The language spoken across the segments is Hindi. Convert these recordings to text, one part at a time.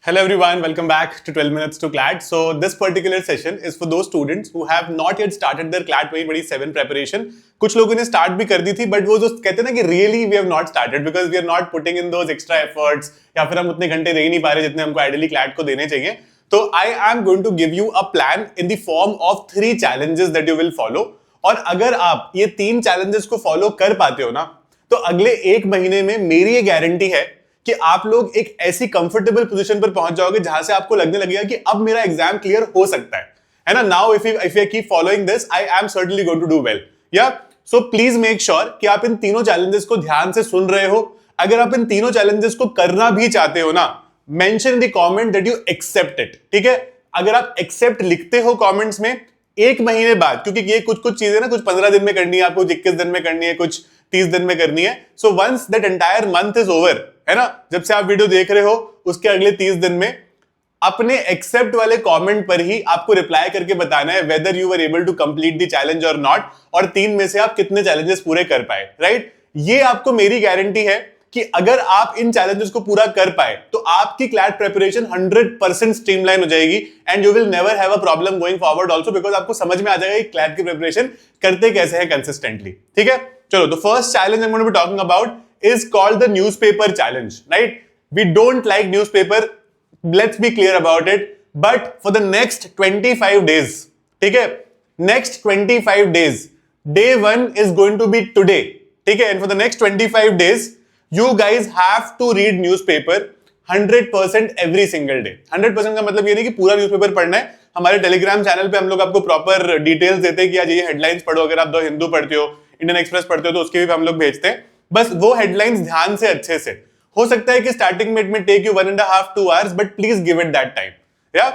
Hello everyone, welcome back to 12 minutes to CLAT. So this particular session is for those students who have not yet started their CLAT 2027 preparation. कुछ लोगों ने start भी कर दी थी, but वो जो कहते हैं ना कि really we have not started because we are not putting in those extra efforts या फिर हम उतने घंटे दे ही नहीं पा रहे जितने हमको ideally CLAT को देने चाहिए. तो I am going to give you a plan in the form of 3 challenges that you will follow. और अगर आप ये 3 challenges को follow कर पाते हो ना, तो अगले 1 महीने में मेरी ये गारंटी है कि आप लोग एक ऐसी कंफर्टेबल पोजीशन पर पहुंच जाओगे जहां से आपको लगने लगेगा कि अब मेरा एग्जाम क्लियर हो सकता है ना. Now if you keep following this I am certainly going to do well. या सो प्लीज मेक श्योर कि आप इन तीनों चैलेंजेस को ध्यान से सुन रहे हो. अगर आप इन तीनों चैलेंजेस को करना भी चाहते हो ना, mention in the comment that you accept it. ठीक है, अगर आप एक्सेप्ट लिखते हो कमेंट्स में 1 महीने बाद, क्योंकि ये कुछ चीजें ना कुछ 15 दिन में करनी है, आपको 21 दिन में करनी है, कुछ 30 दिन में करनी है. So once that entire month is over, है ना, जब से आप वीडियो देख रहे हो उसके अगले 30 दिन में अपने एक्सेप्ट वाले कमेंट पर ही आपको रिप्लाई करके बताना है whether you were able to complete the challenge और नॉट, और 3 में से आप कितने चैलेंजेस पूरे कर पाए. राइट, ये आपको मेरी गारंटी है कि अगर आप इन चैलेंजेस को पूरा कर पाए तो आपकी क्लैट प्रिपरेशन 100% स्ट्रीमलाइन हो जाएगी and you will never have a problem going forward also, because आपको समझ में आ जाएगा कि क्लैट की प्रिपरेशन करते कैसे हैं कंसिस्टेंटली. ठीक है, चलो, the first challenge I am going to be talking about is called the newspaper challenge. Right, we don't like newspaper, let's be clear about it, but for the next 25 days, ठीक है, next 25 days, day 1 is going to be today. ठीक है, and for the next 25 days you guys have to read newspaper 100% every single day. 100% का मतलब ये नहीं कि पूरा न्यूज़पेपर पढ़ना है. हमारे टेलीग्राम चैनल पे हम लोग आपको प्रॉपर डिटेल्स देते हैं कि आज ये हेडलाइंस पढ़ो. अगर आप द हिंदू पढ़ते हो, इंडियन एक्सप्रेस पढ़ते हो, तो उसके भी हम लोग भेजते हैं. बस वो हेडलाइंस ध्यान से अच्छे से. हो सकता है कि स्टार्टिंग में it may take you 1.5-2 hours, but please give it that time. या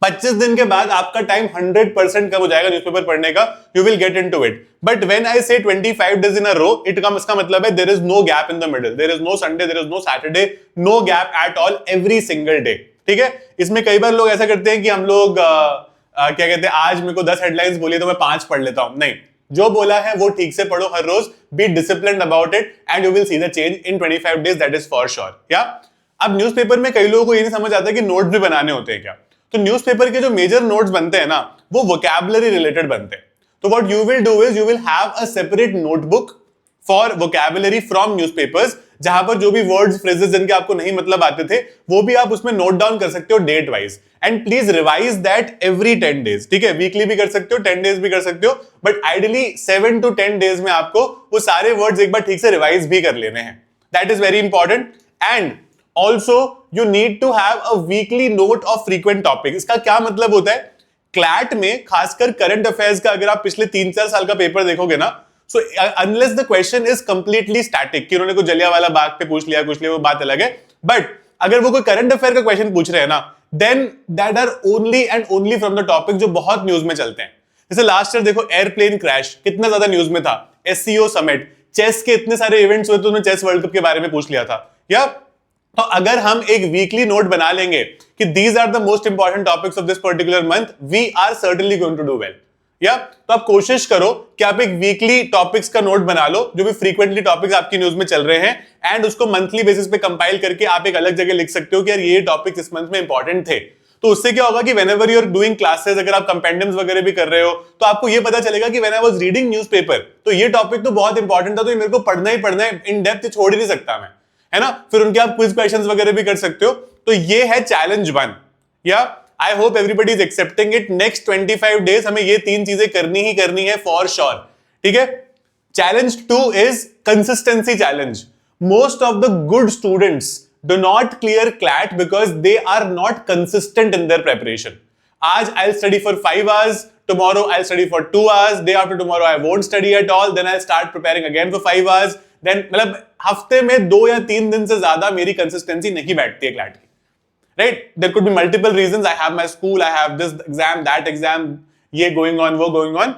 25 दिन के बाद आपका टाइम 100% कम हो जाएगा न्यूज़पेपर पढ़ने का. You will get into it. But when I से 25 days in a row, it come, इसका मतलब है there is no gap in the middle, there is no Sunday, there is no Saturday, no gap at all, every single day. ठीक है, इसमें कई बार लोग ऐसा करते हैं कि हम लोग क्या कहते हैं, आज मेरे को 10 हेडलाइंस बोली तो मैं 5 पढ़ लेता हूं. नहीं, जो बोला है वो ठीक से पढ़ो हर रोज. Be disciplined about it and you will see the change in 25 days, that is for sure. या अब न्यूज़पेपर में कई लोगों को ये नहीं समझ आता कि नोट्स भी बनाने होते हैं क्या. तो न्यूज़पेपर के जो मेजर नोट्स बनते हैं ना, वो वोकैबुलरी रिलेटेड बनते हैं. तो what you will do is you will have a separate notebook for vocabulary from newspapers, जहां पर जो भी वर्ड्स, फ्रेजेस जिनके आपको नहीं मतलब आते थे, वो भी आप उसमें नोट डाउन कर सकते हो date wise. And please revise that every 10 days. ठीक है, वीकली भी कर सकते हो, 10 डेज भी कर सकते हो, बट आइडियली 7 to 10 डेज में आपको वो सारे वर्ड्स एक बार ठीक से रिवाइज भी कर लेने हैं. That is very important. And also you need to have a weekly note of frequent topic. इसका क्या मतलब होता है, क्लैट में खासकर करंट अफेयर्स का अगर आप पिछले 3-4 साल का पेपर देखोगे ना, so unless the question is completely static कि उन्होंने कुछ जलियांवाला बाग पे पूछ लिया, वो बात अलग है. बट अगर वो कोई करंट अफेयर का क्वेश्चन पूछ रहे हैं ना, then that are only and only from the topic जो बहुत न्यूज में चलते हैं. जैसे लास्ट ईयर देखो, एयरप्लेन क्रैश कितना ज्यादा न्यूज में था, SCO समिट, चेस के इतने सारे इवेंट्स हुए, तो उन्होंने चेस वर्ल्ड कप के बारे में पूछ लिया था. या तो अगर हम एक वीकली नोट बना लेंगे कि these are the most important topics of this particular month, we are certainly going to do well. या तो आप कोशिश करो कि आप एक वीकली टॉपिक्स का नोट बना लो, जो भी फ्रीक्वेंटली टॉपिक्स आपकी न्यूज में चल रहे हैं, एंड उसको मंथली बेसिस पे कंपाइल करके आप एक अलग जगह लिख सकते हो कि यार ये टॉपिक्स इस मंथ में इंपॉर्टेंट थे. तो उससे क्या होगा कि whenever you are doing classes, अगर आप कंपेंडियम्स वगैरह भी कर रहे हो, तो आपको ये पता चलेगा कि when I was reading newspaper, तो ये टॉपिक तो बहुत इंपॉर्टेंट था, तो ये मेरे को पढ़ना ही पढ़ना है, इन डेप्थ छोड़ ही नहीं सकता मैं, है ना. फिर उनके आप क्विज क्वेश्चंस वगैरह भी कर सकते हो. तो ये है चैलेंज 1. या I hope everybody is accepting it. Next 25 days हमें ये 3 चीजें करनी ही करनी है for sure. ठीक है. Challenge 2 is consistency challenge. Most of the good students do not clear CLAT because they are not consistent in their preparation. आज I'll study for 5 hours. Tomorrow I'll study for 2 hours. Day after tomorrow I won't study at all. Then I'll start preparing again for 5 hours. Then मतलब हफ्ते में 2 या 3 दिन से ज्यादा मेरी consistency नहीं बैठती है CLAT की. Right? There could be multiple reasons. I have my school, I have this exam, that exam, ये going on, वो going on.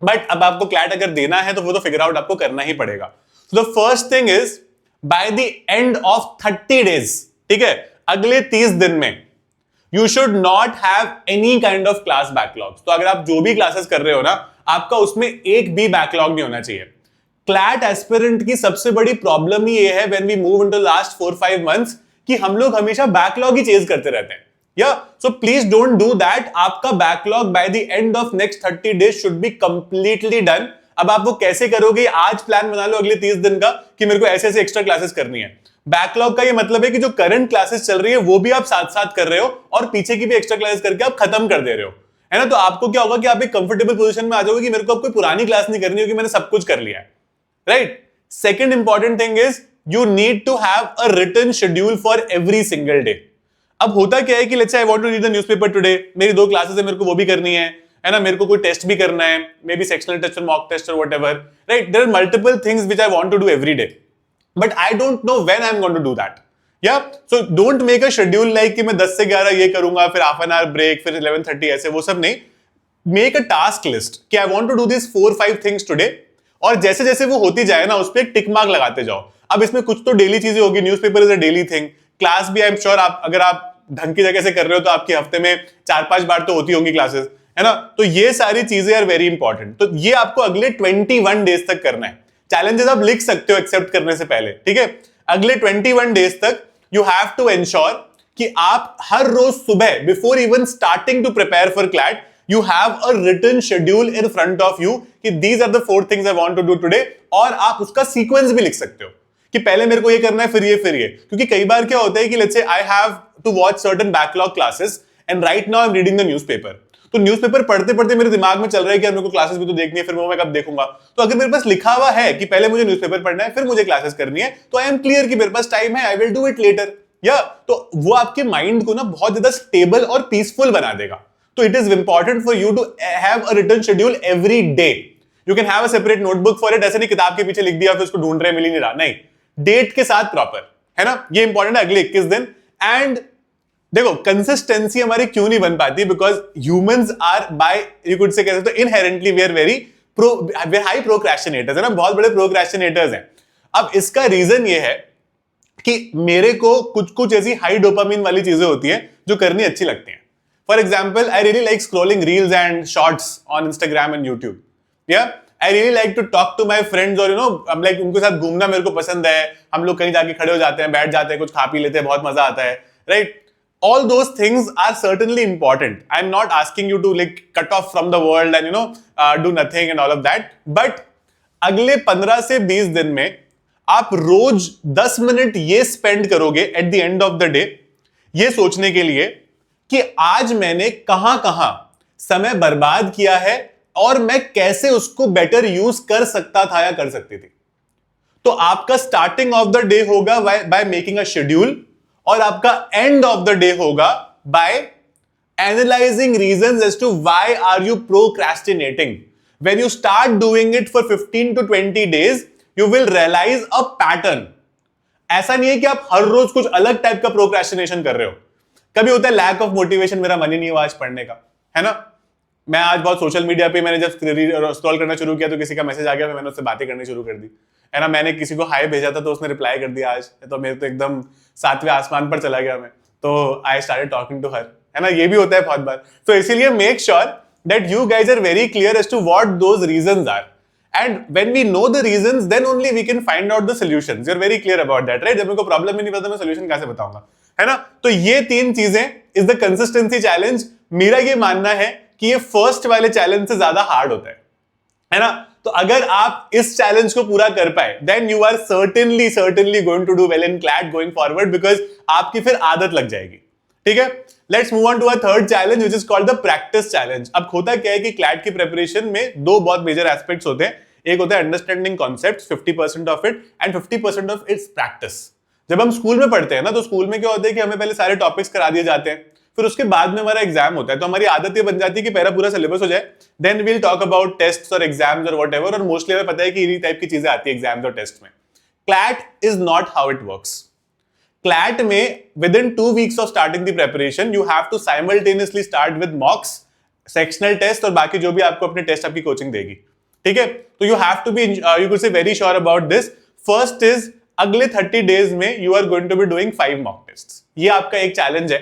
But अब आपको CLAT अगर देना है तो वो तो figure out आपको करना ही पड़ेगा. So the first thing is, by the end of 30 days, ठीक है, अगले 30 दिन में, you should not have any kind of class backlogs. तो अगर आप जो भी क्लासेस कर रहे हो ना, आपका उसमें एक भी बैकलॉग नहीं होना चाहिए. CLAT एस्पिरेंट की सबसे बड़ी प्रॉब्लम ही ये है when we move into last 4-5 months कि हम लोग हमेशा बैकलॉग ही चेज करते रहते हैं। Yeah so please don't do that. आपका backlog by the end of next 30 days should be completely done. अब आप वो कैसे करोगे? आज प्लान बना लो अगले 30 दिन का कि मेरे को ऐसे ऐसे एक्स्ट्रा क्लासेस करनी है। बैकलॉग का ये मतलब है कि जो करंट क्लासेस चल रही है वो भी आप साथ साथ कर रहे हो और पीछे की भी एक्स्ट्रा क्लासेस करके आप खत्म कर दे रहे हो, है ना। तो आपको क्या होगा कि आप एक कंफर्टेबल पोजीशन में आ जाओगे कि मेरे को अब कोई पुरानी क्लास नहीं करनी होगी, मैंने सब कुछ कर लिया है, right. Second important thing is you need to have a written schedule for every single day. अब होता क्या है कि let's say I want to read the newspaper today, मेरी 2 क्लासेस है, मेरे को वो भी करनी है ना, मेरे को कोई टेस्ट भी करना है, मे बी सेक्शनल टेस्ट और मॉक टेस्ट और whatever, right. There are multiple things which I want to do every day, but I don't know when I am going to do that. Yeah so don't make a schedule like कि मैं 10 से 11 ये करूंगा, फिर हाफ एन आवर ब्रेक, फिर 11:30 ऐसे, वो सब नहीं। मेक अ टास्क लिस्ट कि I want to do this 4-5 things today, और जैसे जैसे वो होती जाए ना उस पर एक टिक मार्क लगाते जाओ। अब इसमें कुछ तो डेली चीजें होगी, newspaper is a daily thing, class भी आई एम श्योर आप अगर आप ढंग की जगह से कर रहे हो तो आपकी हफ्ते में 4-5 बार तो होती होंगी क्लासेस, है ना। तो ये सारी चीजें आर वेरी इंपॉर्टेंट। तो ये आपको अगले 21 डेज तक करना है। चैलेंजेस आप लिख सकते हो एक्सेप्ट करने से पहले, ठीक है। अगले 21 डेज तक यू हैव टू एंश्योर कि आप हर रोज सुबह before even starting to prepare for CLAT you have a written schedule in front of you कि these are the 4 things I want to do today, और आप उसका सीक्वेंस भी लिख सकते हो कि पहले मेरे को ये करना है, फिर ये, फिर ये। क्योंकि कई बार क्या होता है कि let's say I have to watch certain backlog classes and right now I am reading the newspaper. तो न्यूज़पेपर पढ़ते पढ़ते मेरे दिमाग में चल रहा है कि मेरे को क्लासेस भी तो देखनी है, फिर वो मैं कब देखूंगा। तो अगर मेरे पास लिखा हुआ है कि पहले मुझे न्यूज़पेपर पढ़ना है, फिर मुझे क्लासेस करनी है, तो आई एम क्लियर कि मेरे पास टाइम है, I will do it later. या तो वो आपके माइंड को ना बहुत ज्यादा स्टेबल और पीसफुल बना देगा। तो it is important for you to have a written schedule every day. You can have a separate notebook for it. ऐसे नहीं किताब के पीछे लिख दिया फिर उसको ढूंढ रहे मिल ही नहीं रहा, नहीं, डेट के साथ प्रॉपर, है ना। ये इंपॉर्टेंट है अगले 21 दिन। एंड देखो कंसिस्टेंसी हमारी क्यों नहीं बन पाती, because humans are by you could say कह सकते हो inherently we are very high procrastinators, है ना, बहुत बड़े प्रोक्रेस्टिनेटर्स हैं। अब इसका रीजन ये है कि मेरे को कुछ कुछ ऐसी हाई डोपामिन वाली चीजें होती हैं जो करनी अच्छी लगती हैं। For example I really like scrolling reels and shorts on Instagram and YouTube. या I really like to talk to my friends, और यू नो लाइक उनके साथ घूमना मेरे को पसंद है। हम लोग कहीं जाके खड़े हो जाते हैं, बैठ जाते हैं, कुछ खा पी लेते हैं, बहुत मजा आता है, right. All those things are certainly important. I'm not asking you to like cut off from the world and do nothing and all of that. But अगले 15 से 20 दिन में आप रोज 10 मिनट ये स्पेंड करोगे eight the end of the day ये सोचने के लिए कि आज मैंने कहां कहां समय बर्बाद किया है और मैं कैसे उसको बेटर यूज कर सकता था या कर सकती थी। तो आपका स्टार्टिंग ऑफ द डे होगा बाय मेकिंग अ शेड्यूल, और आपका एंड ऑफ द डे होगा by analysing reasons as to why are you procrastinating. When you start doing it for 15 to 20 days you will realise a pattern. ऐसा नहीं है कि आप हर रोज कुछ अलग टाइप का प्रोक्रेस्टिनेशन कर रहे हो। कभी होता है लैक ऑफ मोटिवेशन, मेरा मन ही नहीं हुआ आज पढ़ने का, है ना। मैं आज बहुत सोशल मीडिया पे मैंने जब स्क्रॉल करना शुरू किया तो किसी का मैसेज आ गया, मैंने उससे बातें करनी शुरू कर दी, है ना। मैंने किसी को हाय भेजा था तो उसने रिप्लाई कर दिया आज, तो मेरे तो एकदम 7वें आसमान पर चला गया मैं, तो I started talking to her, है ना। ये भी होता है बहुत बार। तो इसीलिए make sure that you guys are very clear as to what those reasons are, and when we know the reasons then only we can find out the solutions. You are very clear about that, right. जब मेरे को प्रॉब्लम ही नहीं पता मैं सॉल्यूशन कैसे बताऊंगा, है ना। तो ये 3 चीजें इज द कंसिस्टेंसी चैलेंज। मेरा ये मानना है कि ये फर्स्ट वाले चैलेंज से ज्यादा हार्ड होता है ना। तो अगर आप इस चैलेंज को पूरा कर पाए then you are certainly going to do well in CLAT going forward, because आपकी फिर आदत लग जाएगी, ठीक है। Let's move on to a third challenge which is called the practice challenge. अब होता क्या है कि क्लैट की प्रिपरेशन में 2 बहुत मेजर एस्पेक्ट्स होते हैं। एक होता है understanding concepts 50% of it, and 50% of its practice. जब हम स्कूल में पढ़ते हैं ना तो स्कूल में क्या होता है कि हमें पहले सारे टॉपिक्स करा दिए जाते हैं, फिर उसके बाद में हमारा एग्जाम होता है। तो हमारी आदत ये बन जाती है कि पहला पूरा सिलेबस हो जाए, then we'll talk about tests और एग्जाम्स और व्हाटएवर, और मोस्टली हमें पता है कि इन्हीं टाइप की चीजें आती है एग्जाम्स और टेस्ट में। CLAT is not how it works. CLAT में within 2 weeks of starting the preparation you have to simultaneously start with mocks, sectional test और बाकी जो भी आपको अपने टेस्ट आपकी कोचिंग देगी, ठीक है। तो you have to be you could say very sure about this. First is अगले 30 डेज में you are going to be doing 5 mock test. ये आपका एक चैलेंज है।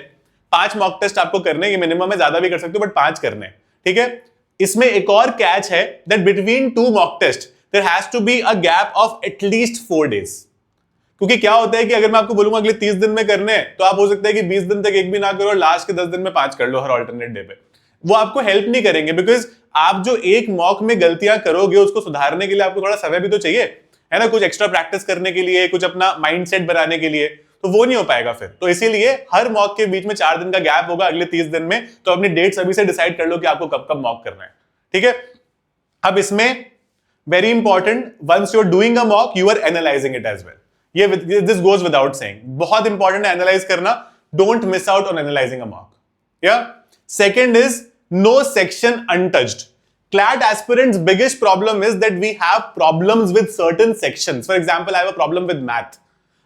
5 मॉक टेस्ट आपको करने हैं, मिनिमम में ज्यादा भी कर सकते हो बट 5 करने हैं, ठीक है। इसमें एक और कैच है that between 2 mock test there has to be a gap of at least 4 days। क्योंकि क्या होता है कि अगर मैं आपको बोलूंगा अगले 30 दिन में करने हैं, तो आप हो सकता है कि 20 दिन तक एक भी ना करो और लास्ट के 10 दिन में 5 कर लो हर ऑल्टरनेट डे पे। वो आपको हेल्प नहीं करेंगे, बिकॉज आप जो एक मॉक में गलतियां करोगे उसको सुधारने के लिए आपको थोड़ा समय भी तो चाहिए, है ना, कुछ एक्स्ट्रा प्रैक्टिस करने के लिए, कुछ अपना माइंडसेट बनाने के लिए, तो वो नहीं हो पाएगा फिर। तो इसीलिए हर मॉक के बीच में 4 दिन का गैप होगा अगले 30 दिन में, तो अपनी डेट्स अभी से डिसाइड कर लो कि आपको कब कब मॉक करना है, ठीक है। अब इसमें very important, once you are doing a mock you are analysing it as well. ये दिस गोज विदाउट सेइंग, बहुत इंपॉर्टेंट है एनालाइज करना, don't miss out on analysing a mock. या second is no section untouched. CLAT aspirants' biggest problem is that we have problems with certain sections. For example, I have a problem with math.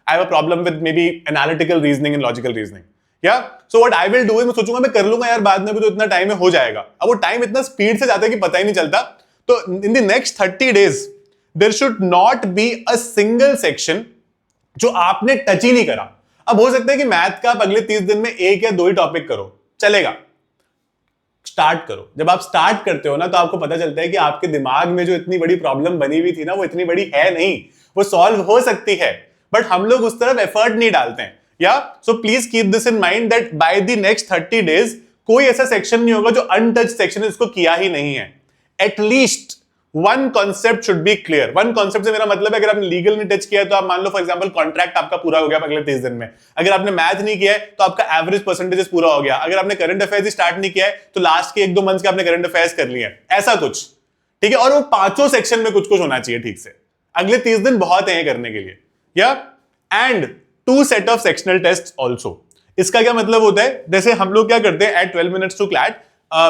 I have a problem with maybe analytical reasoning and logical reasoning. Yeah? So what I will do is मैं सोचूंगा मैं कर लूंगा यार, बाद में भी तो इतना टाइम में हो जाएगा। अब वो टाइम इतना स्पीड से जाता है कि पता ही नहीं चलता। तो in the next 30 days, there should not be a single section जो आपने टच ही नहीं करा। अब हो सकता है कि मैथ का आप अगले 30 दिन में एक या दो ही टॉपिक करो, चलेगा, स्टार्ट करो। जब आप स्टार्ट करते हो ना, तो आपको पता चलता है कि आपके दिमाग में जो इतनी बड़ी प्रॉब्लम बनी हुई थी ना, वो इतनी बड़ी है नहीं, वो सॉल्व हो सकती है, बट हम लोग उस तरफ एफर्ट नहीं डालते हैं। Yeah so please keep this in mind that by the next 30 days कोई ऐसा सेक्शन नहीं होगा जो अनटच सेक्शन है, इसको किया ही नहीं है। At least one concept should be clear. One concept से मेरा मतलब है अगर आपने लीगल नहीं टच किया तो आप मान लो फॉर एग्जांपल कॉन्ट्रैक्ट आपका पूरा हो गया अगले 30 दिन में। अगर आपने मैथ नहीं किया है तो आपका एवरेज परसेंटेजेस पूरा हो गया। अगर आपने करंट अफेयर्स ही स्टार्ट नहीं किया है तो लास्ट के 1-2 मंथ्स के आपने करंट अफेयर्स कर लिए, ऐसा कुछ, ठीक है। और वो पांचों सेक्शन में कुछ कुछ होना चाहिए ठीक से। अगले 30 दिन बहुत है करने के लिए। या and 2 set of sectional test also. इसका क्या मतलब होता है, जैसे हम लोग क्या करते हैं at 12 minutes to CLAT,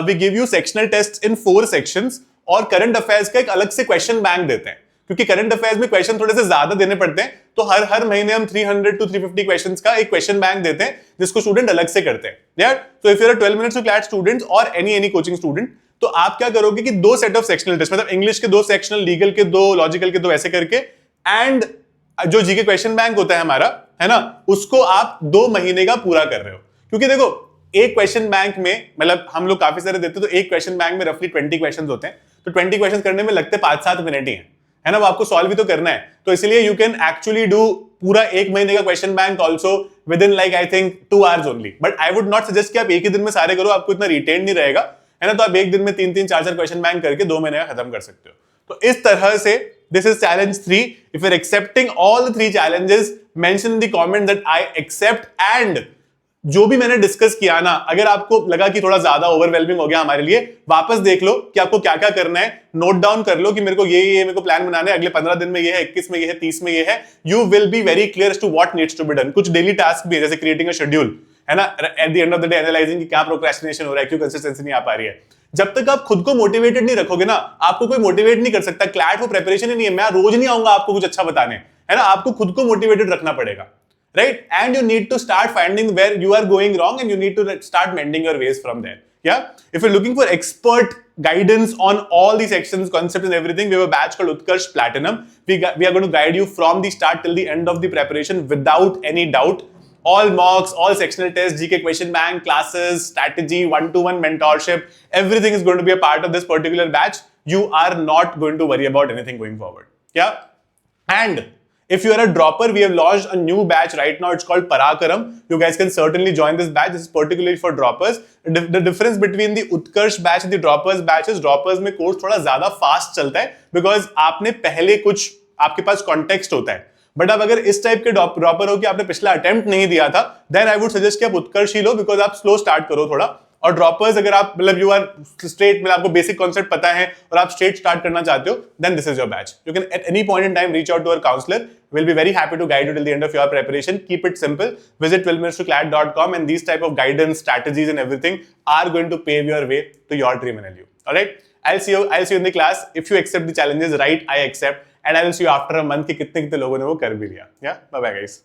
we give you sectional test in 4 sections और करंट अफेयर्स का एक अलग से क्वेश्चन बैंक देते हैं, क्योंकि करंट अफेयर्स में क्वेश्चन थोड़े से ज्यादा देने पड़ते हैं। तो हर महीने हम 300 to 350 क्वेश्चंस का एक क्वेश्चन बैंक देते हैं जिसको स्टूडेंट अलग से करते हैं। यार तो if you are 12 minutes to CLAT students और एनी कोचिंग स्टूडेंट, तो आप क्या करोगे कि 2 सेट ऑफ सेक्शनल टेस्ट, मतलब इंग्लिश के 2 सेक्शनल, लीगल के 2, लॉजिकल के 2, ऐसे करके, एंड जो जीके क्वेश्चन बैंक होता है हमारा, है ना, उसको आप 2 महीने का पूरा कर रहे हो। क्योंकि देखो एक क्वेश्चन बैंक में, मतलब हम लोग काफी सारे देते हैं, तो एक क्वेश्चन बैंक में रफली 20 क्वेश्चन होते हैं, तो 20 क्वेश्चन करने में लगते 5-7 मिनट ही है ना, वो आपको सॉल्व भी तो करना है। तो इसलिए यू कैन एक्चुअली डू पूरा 1 महीने का question bank also with in like I think 2 hours only. But I would not suggest कि आप एक ही दिन में सारे करो, आपको इतना रिटेन नहीं रहेगा, है ना। तो आप एक दिन में 3-3, 4-4 क्वेश्चन बैंक करके 2 महीने का खत्म कर सकते हो। तो इस तरह से this is challenge 3। If you are accepting all the 3 challenges, mention in the comment that I accept, and जो भी मैंने डिस्कस किया ना, अगर आपको लगा कि थोड़ा ज्यादा ओवरवेलमिंग हो गया हमारे लिए, वापस देख लो कि आपको क्या क्या करना है, नोट डाउन कर लो कि मेरे को ये मेरे को प्लान बनाना है, अगले 15 दिन में ये है, 21 में ये है, 30 में ये है। You will be very clear as to what needs to be done. कुछ डेली टास्क भी है, जैसे क्रिएटिंग अ शेड्यूल, है ना, at the end of the day analysing कि क्या प्रोक्रेस्टिनेशन हो रहा है, क्यों कंसिस्टेंसी नहीं आ पा रही है। जब तक आप खुद को मोटिवेटेड नहीं रखोगे ना, आपको कोई मोटिवेट नहीं कर सकता। क्लैट वो प्रिपरेशन ही नहीं है, मैं रोज नहीं आऊंगा आपको कुछ अच्छा बताने, है ना, आपको खुद को मोटिवेटेड रखना पड़ेगा, right? And you need to start finding where you are going wrong, and you need to start mending your ways from there. Yeah, if you're looking for expert guidance on all the sections, concepts and everything, we have a batch called Utkarsh Platinum. We are going to guide you from the start till the end of the preparation without any doubt. All mocks, all sectional tests, GK question bank, classes, strategy, one-to-one mentorship, everything is going to be a part of this particular batch. You are not going to worry about anything going forward. Yeah, and if you are a dropper, we have launched a new batch right now. It's called Parakaram. You guys can certainly join this batch. This is particularly for droppers. The difference between the Utkarsh batch and the droppers batch is droppers में कोर्स थोड़ा ज्यादा फास्ट चलता है, बिकॉज आपने पहले कुछ आपके पास कॉन्टेक्स्ट होता है। बट अब अगर इस टाइप के ड्रॉपर हो कि आपने पिछला अटेम्प्ट नहीं दिया था, देन आई वुड सजेस्ट कि आप उत्कर्ष ही लो, बिकॉज आप स्लो स्टार्ट करो थोड़ा। और ड्रॉपर्स अगर आप मतलब यू आर स्ट्रेट, मतलब आपको बेसिक कॉन्सेप्ट पता है और आप स्ट्रेट स्टार्ट करना चाहते हो, then this is your batch. You can at any point in time reach out to our counsellor. We'll be very happy to guide you till the end of your preparation. Keep it simple. Visit 12minutestoclad.com, and these type of guidance, strategies and everything are going to pave your way to your dream NLU. All right? I'll see you in the class. If you accept the challenges, right, I accept. And I will see you after a month कि कितने लोगों ने वो कर भी लिया. Yeah? Bye bye guys.